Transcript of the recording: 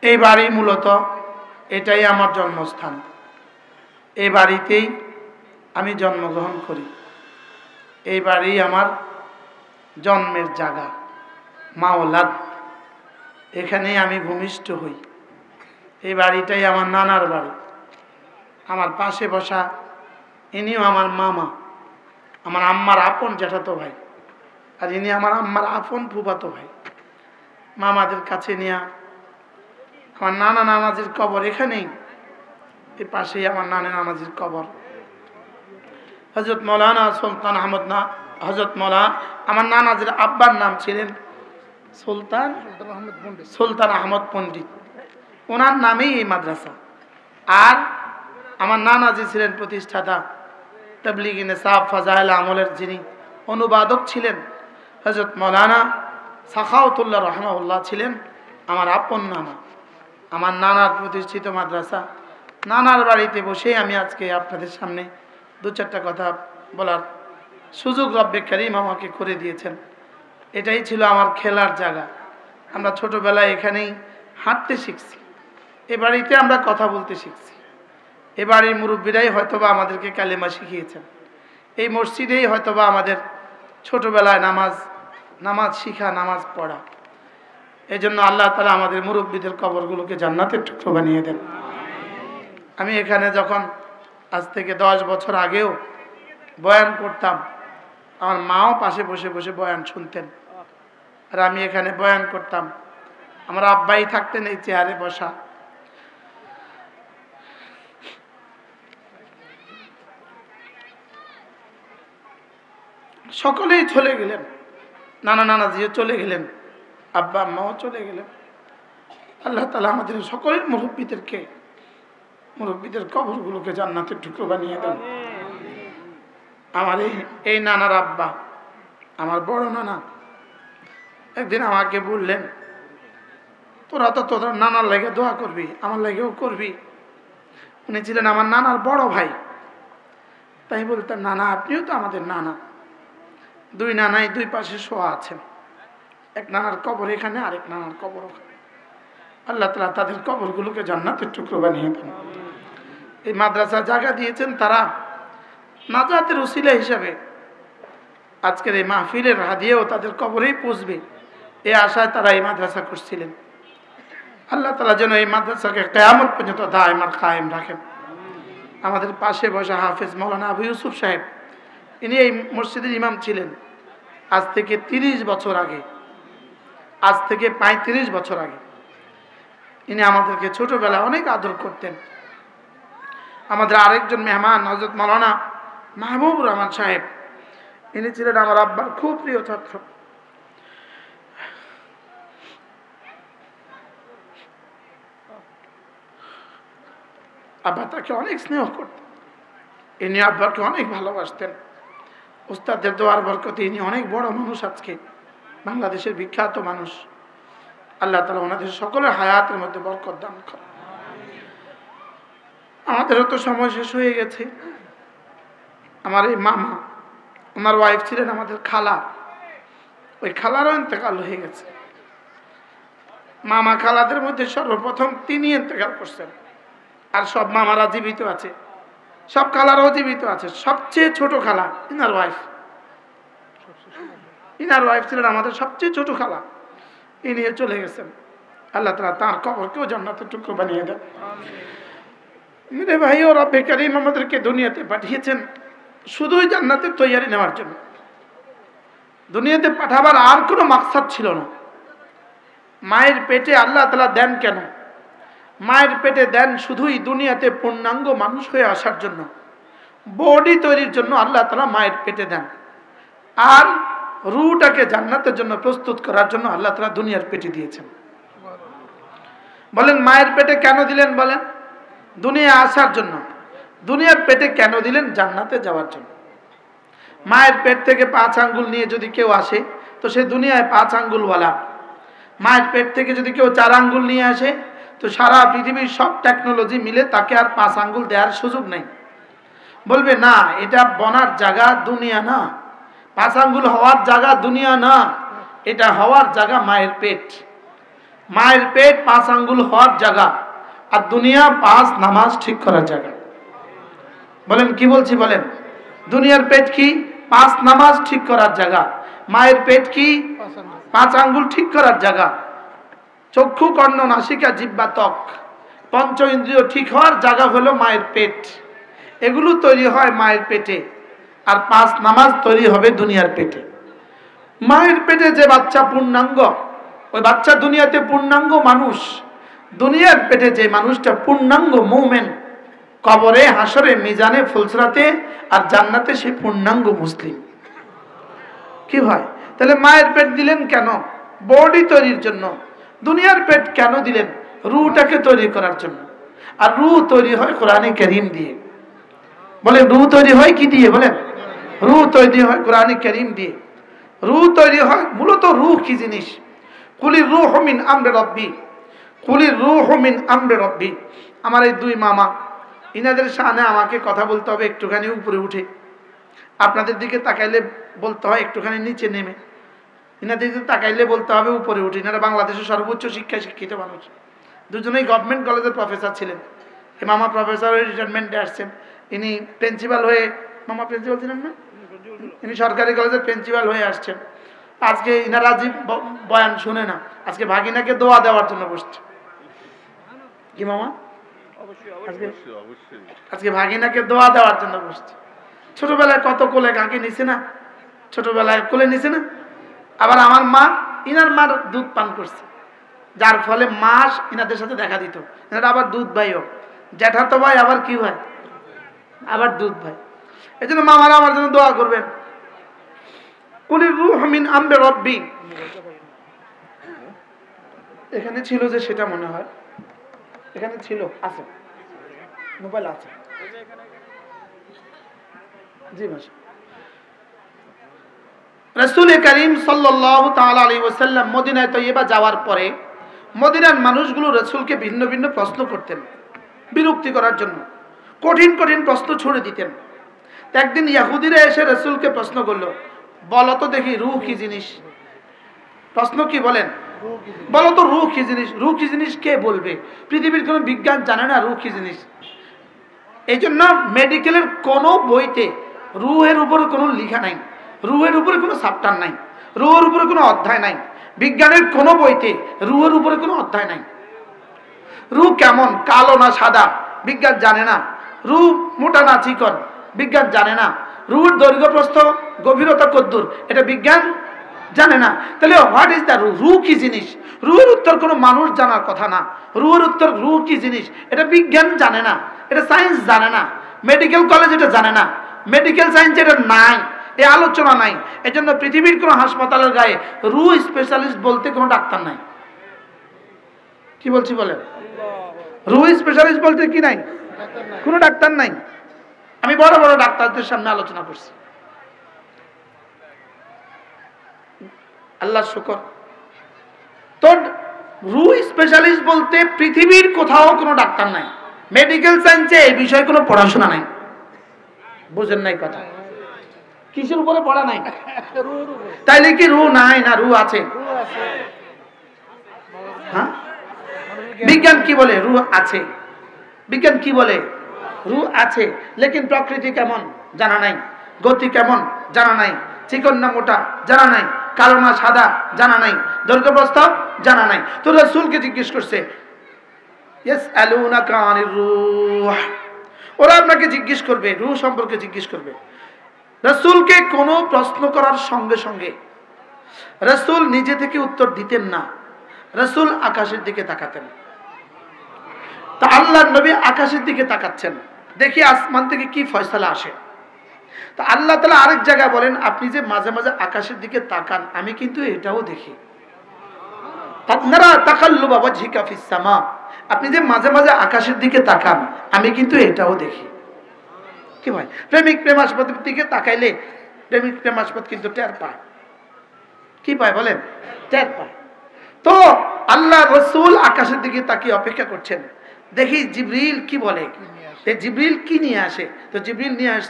এই বাড়ি মূলত এটাই আমার জন্মস্থান। এই বাড়িতেই আমি জন্মগ্রহণ করি। এই বাড়ি আমার জন্মের জায়গা, মাওলাদ। এখানেই আমি ভূমিষ্ঠ হই। এই বাড়িটাই আমার নানার বাড়ি। আমার পাশে বসা ইনিও আমার মামা, আমার আম্মার আপন জ্যাঠাতো ভাই, আর ইনি আমার আম্মার আপন ফুফাতো ভাই। মামাদের কাছে নিয়ে আমার নানা নানাজির কবর এখানেই, এর পাশেই আমার নানা নানাজির কবর। হযরত মৌলানা সুলতান আহমদ হযরত মৌলানা, আমার নানাজির আব্বার নাম ছিলেন সুলতান আহমদ পণ্ডিত। ওনার নামেই এই মাদ্রাসা। আর আমার নানাজি ছিলেন প্রতিষ্ঠাতা, তাবলীগি নিসাব ফাজাইল আমলের যিনি অনুবাদক ছিলেন, হযরত মৌলানা সাখাওয়াতুল্লাহ রাহমাহুল্লাহ ছিলেন আমার আপন নানা। আমার নানার প্রতিষ্ঠিত মাদ্রাসা, নানার বাড়িতে বসেই আমি আজকে আপনাদের সামনে দু চারটা কথা বলার সুযোগ রব্বে কারীম আমাকে করে দিয়েছেন। এটাই ছিল আমার খেলার জায়গা। আমরা ছোটবেলায় এখানেই হাঁটতে শিখছি, এ বাড়িতে আমরা কথা বলতে শিখছি। এ বাড়ির মুরব্বীরাই হয়তোবা আমাদেরকে কালেমা শিখিয়েছেন। এই মসজিদেই হয়তোবা আমাদের ছোটবেলায় নামাজ শিখা, নামাজ পড়া। এই জন্য আল্লাহ তাআলা আমাদের মুরব্বীদের কবরগুলোকে জান্নাতের টুকরো বানিয়ে দেন। আমি এখানে যখন আজ থেকে 10 বছর আগেও বয়ান করতাম, আমার মাও পাশে বসে বসে বয়ান শুনতেন, আর আমি এখানে বয়ান করতাম। আমার আব্বাই থাকতেন এই চেয়ারে বসা। সকলেই চলে গেলেন, নানা নানাজিও চলে গেলেন, আব্বা আম্মাও চলে গেলেন। আল্লাহ তাআলা আমাদের সকলের মুরব্বীদের কবরগুলোকে জান্নাতের টুকরো বানিয়ে দেন। আমার এই নানার আব্বা, আমার বড় নানা, একদিন আমাকে বললেন, তোরা তো তোদের নানার লেগে দোয়া করবি, আমার লেগেও করবি। উনি ছিলেন আমার নানার বড় ভাই। তাই বলতেন, নানা আপনিও তো আমাদের নানা। দুই নানাই দুই পাশে শোয়া আছেন, এক নানার কবর এখানে, আরেক নানার কবর ওখানে। আল্লাহ তাআলা তাদের কবরগুলোকে জান্নাতের টুকরো বানিয়ে দেন। এই মাদ্রাসা জায়গা দিয়েছেন তারা নাজাতের উসিলা হিসাবে। আজকের এই মাহফিলের হাদিয়াও তাদের কবরেই পৌঁছবে, এই আশায় তারা এই মাদ্রাসা করছিলেন। আল্লাহ তাআলা যেন এই মাদ্রাসাকে কিয়ামত পর্যন্ত দায়েম আর কায়েম রাখেন। আমাদের পাশে বসা হাফেজ মাওলানা আবু ইউসুফ সাহেব, ইনি এই মসজিদের ইমাম ছিলেন আজ থেকে 30 বছর আগে, আজ থেকে 35 বছর আগে। ইনি আমাদেরকে ছোটবেলায় অনেক আদর করতেন। আমাদের আরেকজন মেহমান হযরত মাওলানা মাহবুবুর রহমান সাহেব, ইনি ছিলেন আমার আব্বার খুব প্রিয় ছাত্র। আব্বা তাকে অনেক স্নেহ করতেন, ইনি আব্বাকে অনেক ভালোবাসতেন। উস্তাদের দোয়ার বরকতে ইনি অনেক বড় মানুষ, আজকে বাংলাদেশের বিখ্যাত মানুষ। আল্লাহ তাআলা ওনাদের সকলের হায়াতের মধ্যে বরকত দান করেন। আমাদেরও তো সময় শেষ হয়ে গেছে। আমার এই মামা, ওনার ওয়াইফ ছিলেন আমাদের খালা, ওই খালারও ইন্তেকাল হয়ে গেছে। মামা খালাদের মধ্যে সর্বপ্রথম তিনি ইন্তেকাল করছেন, আর সব মামারা জীবিত আছে, সব খালারাও জীবিত আছে। সবচেয়ে ছোট খালা ইনার ওয়াইফ ছিলেন আমাদের সবচেয়ে ছোট খালা, ইনি চলে গেছেন। আল্লাহ তাআলা তার কবরকেও জান্নাতের টুকরো বানিয়ে দেন। মেরে ভাই ও রব্বে কারীম আমাদেরকে দুনিয়াতে পাঠিয়েছেন শুধুই জান্নাতের তৈয়ারি নেওয়ার জন্য। দুনিয়াতে পাঠাবার আর কোনো মাকসাদ ছিল না। মায়ের পেটে আল্লাহ তাআলা দেন কেন? মায়ের পেটে দেন শুধুই দুনিয়াতে পূর্ণাঙ্গ মানুষ হয়ে আসার জন্য, বডি তৈরির জন্য আল্লাহ তাআলা মায়ের পেটে দেন। আর রূহটাকে জান্নাতের জন্য প্রস্তুত করার জন্য আল্লাহ তাআলা দুনিয়ার পেটে দিয়েছেন। বলেন মায়ের পেটে কেন দিলেন? বলেন দুনিয়া আসার জন্য। দুনিয়ার পেটে কেন দিলেন? জান্নাতে যাওয়ার জন্য। মায়ের পেট থেকে 5 আঙ্গুল নিয়ে যদি কেউ আসে তো সে দুনিয়ায় 5 আঙ্গুলওয়ালা। মায়ের পেট থেকে যদি কেউ 4 আঙ্গুল নিয়ে আসে তো সারা পৃথিবীর সব টেকনোলজি মিলে তাকে আর 5 আঙ্গুল দেওয়ার সুযোগ নেই। বলবে না, এটা বনার জায়গা দুনিয়া না, 5 আঙ্গুল হওয়ার জায়গা দুনিয়া না, এটা হওয়ার জায়গা মায়ের পেট। মায়ের পেট 5 আঙ্গুল হওয়ার জায়গা, আর দুনিয়া 5 নামাজ ঠিক করার জায়গা। বলেন কি বলছি বলেন? দুনিয়ার পেট কি? 5 নামাজ ঠিক করার জায়গা। মায়ের পেট কি? 5 আঙ্গুল ঠিক করার জায়গা। চক্ষু, কর্ণ, নাসিকা, জিহ্বা, ত্বক, পঞ্চ ইন্দ্রিয় ঠিক হওয়ার জায়গা হলো মায়ের পেট। এগুলো তৈরি হয় মায়ের পেটে, আর 5 নামাজ তৈরি হবে দুনিয়ার পেটে। মায়ের পেটে যে বাচ্চা পূর্ণাঙ্গ, ওই বাচ্চা দুনিয়াতে পূর্ণাঙ্গ মানুষ। দুনিয়ার পেটে যে মানুষটা পূর্ণাঙ্গ মুমিন, কবরে, হাসরে, মিজানে, ফুলসরাতে আর জান্নাতে সে পূর্ণাঙ্গ মুসলিম। কি ভাই, তাহলে মায়ের পেট দিলেন কেন? বডি তৈরির জন্য। দুনিয়ার পেট কেন দিলেন? রূহটাকে তৈরি করার জন্য। আর রূহ তৈরি হয় কোরআনে কারীম দিয়ে। বলেন রূহ তৈরি হয় কি দিয়ে? বলেন রূহ তৈরি হয় কোরআনে কারীম দিয়ে। রূহ তৈরি হয় মূলত। রূহ কি জিনিস? কুলির রূহু মিন আমরি রাব্বি, কুলির রূহু মিন আমরি রাব্বি। আমার এই 2 মামা, ইনাদের সামনে আমাকে কথা বলতে হবে একটুখানি উপরে উঠে, আপনাদের দিকে তাকাইলে বলতে হয় একটুখানি নিচে নেমে, ইনাদের দিকে তাকাইলে বলতে হবে উপরে উঠে। ইনারা বাংলাদেশের সর্বোচ্চ শিক্ষায় শিক্ষিত মানুষ, দুজনেই গভর্নমেন্ট কলেজের প্রফেসর ছিলেন। এই মামা প্রফেসর হয়ে রিটায়ারমেন্টে আসছেন, ইনি প্রিন্সিপাল হয়ে, মামা প্রিন্সিপাল ছিলেন না, ইনি সরকারি কলেজের প্রিন্সিপাল হয়ে আসছেন। আজকে ইনারা বয়ান শুনে না, আজকে ভাগিনাকে দোয়া দেওয়ার জন্য বসছে। কি মামা? আজকে ভাগিনাকে দোয়া দেওয়ার জন্য বসছে। ছোটবেলায় কত কোলে কাকে নিছে না, ছোটবেলায় কোলে নিছে না। আবার আমার মা, ইনার মার দুধ পান করছে, যার ফলে মাস ইনাদের সাথে দেখা দিত। এনারা আবার দুধ ভাইও, জ্যাঠাতো ভাই, আবার কি ভাই, আবার দুধ ভাই। এই জন্য মামারা আমার জন্য দোয়া করবেন। কুলির রূহু মিন আমরি রাব্বি। এখানে ছিল যে, সেটা মনে হয় এখানে ছিল, আছে মোবাইল আছে। জি মাশা। রাসূল করিম সাল্লাল্লাহু তাআলা আলাইহি ওয়াসাল্লাম মদিনায় তয়্যিবা যাওয়ার পরে মদিনার মানুষগুলো রাসূলকে ভিন্ন ভিন্ন প্রশ্ন করতেন, বিরক্তি করার জন্য কঠিন কঠিন প্রশ্ন ছুড়ে দিতেন। একদিন ইহুদিরা এসে রাসূলকে প্রশ্ন করলো, বলো তো দেখি রূহ কি জিনিস? প্রশ্ন কি বলেন? বলো তো রূহ কি জিনিস? রূহ কি জিনিস কে বলবে? পৃথিবীর কোনো বিজ্ঞান জানে না রূহ কি জিনিস। এই জন্য মেডিকেলের কোনো বইতে রূহের উপরে কোনো লেখা নাই, রূহের উপরে কোনো চ্যাপ্টার নাই, রূহের উপরে কোনো অধ্যায় নাই। বিজ্ঞানের কোনো বইতে রূহের উপরে কোনো অধ্যায় নাই। রূহ কেমন, কালো না সাদা, বিজ্ঞান জানে না। রূহ মোটা না চিকন, বিজ্ঞান জানে না। রূহের দৈর্ঘ্য প্রস্থ গভীরতা কদ্দুর, এটা বিজ্ঞান জানে না। তাহলে হোয়াট ইজ দ্য রূহ? রূহ কি জিনিস? রূহের উত্তর কোনো মানুষ জানার কথা না। রূহের উত্তর রূহ কি জিনিস এটা বিজ্ঞান জানে না, এটা সায়েন্স জানে না, মেডিকেল কলেজ এটা জানে না, মেডিকেল সায়েন্স এটা নাই, এই আলোচনা নাই। এই জন্য পৃথিবীর কোনো হাসপাতালের গায়ে রূহ স্পেশালিস্ট বলতে কোনো ডাক্তার নাই। কি বলছি বলেন? রূহ স্পেশালিস্ট বলতে কি নাই? কোনো ডাক্তার নাই। আমি বড় বড় ডাক্তারদের সামনে আলোচনা করছি, আল্লাহ শুকর। তো রূহ স্পেশালিস্ট বলতে পৃথিবীর কোথাও কোনো ডাক্তার নাই, মেডিকেল সায়েন্সে এই বিষয়ে কোনো পড়াশোনা নাই। বুঝেন নাই কথা? কিসের উপরে পড়া নাই? তাইলে কি রূহ নাই না রূহ আছে? হ্যাঁ, বিজ্ঞান কি বলে? রূহ আছে। বিজ্ঞান কি বলে? রূহ আছে। লেকিন প্রকৃতি কেমন জানা নাই, গতি কেমন জানা নাই, চিকন না মোটা জানা নাই, কালো না সাদা জানা নাই, দৈর্ঘ্য প্রস্থ জানা নাই। তো রাসূলকে জিজ্ঞেস করছে, ইয়াসআলুনাকা আনির রূহ, ওরা আপনাকে জিজ্ঞেস করবে, রূহ সম্পর্কে জিজ্ঞেস করবে। রাসূলকে কোনো প্রশ্ন করার সঙ্গে সঙ্গে রাসূল নিজে থেকে উত্তর দিতেন না, রাসূল আকাশের দিকে তাকাতেন। তা আল্লাহর নবী আকাশের দিকে তাকাচ্ছেন, দেখি আসমান থেকে কি ফয়সালা আসে। তা আল্লাহ তাআলা আরেক জায়গায় বলেন, আপনি যে মাঝে মাঝে আকাশের দিকে তাকান, আমি কিন্তু এটাও দেখি। তাদনারা তাকাল্লুবা ওয়াজহিকা ফিস সামা, আপনি যে মাঝে মাঝে আকাশের দিকে তাকান, আমি কিন্তু এটাও দেখি। কি ভাই, প্রেমিক প্রেমাস্পদের দিকে তাকাইলে প্রেমিক প্রেমাস্পদ কিন্তু টের পায়। কি পায় বলেন? টের পায়। তো আল্লাহ রাসূল আকাশের দিকে তাকিয়ে অপেক্ষা করছেন, দেখি জিবরিল কি বলে, জিবরিল কি নিয়ে আসে। তো জিবরিল নিয়ে আসছে